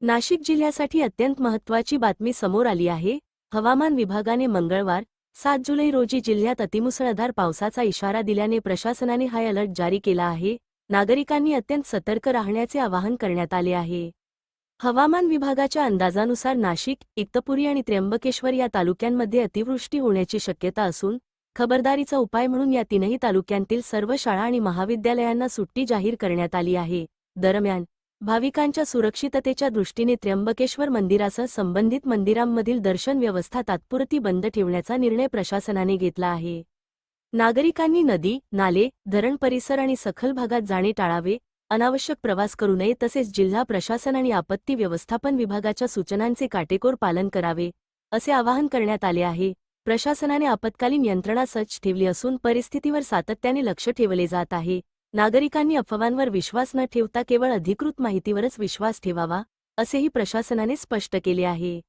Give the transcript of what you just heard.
नाशिक जिल्ह्यासाठी अत्यंत महत्त्वाची बातमी समोर आली आहे। हवामान विभागाने मंगळवार 7 जुलै रोजी जिल्ह्यात अतिमुसळधार पावसाचा इशारा दिल्याने प्रशासनाने हाय अलर्ट जारी केला आहे। नागरिकांनी अत्यंत सतर्क राहण्याचे आवाहन करण्यात आले आहे। हवामान विभागाच्या अंदाजानुसार नाशिक, इगतपुरी आणि त्र्यंबकेश्वर या तालुक्यांमध्ये अतिवृष्टी होण्याची शक्यता असून खबरदारीचा उपाय म्हणून या तीनही तालुक्यांतील सर्व शाळा आणि महाविद्यालयांना सुट्टी जाहीर करण्यात आली आहे। दरम्यान भाविकांच्या सुरक्षिततेच्या दृष्टीने त्र्यंबकेश्वर मंदिरासह संबंधित मंदिरांमधील दर्शन व्यवस्था तात्पुरती बंद ठेवण्याचा निर्णय प्रशासनाने घेतला आहे। नागरिकांनी नदी, नाले, धरण परिसर आणि सखल भागात जाणे टाळावे, अनावश्यक प्रवास करू नये तसेच जिल्हा प्रशासन आणि आपत्ती व्यवस्थापन विभागाच्या सूचनांचे काटेकोर पालन करावे, असे आवाहन करण्यात आले आहे। प्रशासनाने आपत्कालीन यंत्रणा सज्ज ठेवली असून परिस्थितीवर सातत्याने लक्ष ठेवले जात आहे। नागरिकांनी अफवांवर विश्वास न ठेवता केवळ अधिकृत माहितीवरच विश्वास ठेवावा, असेही प्रशासनाने स्पष्ट केले आहे।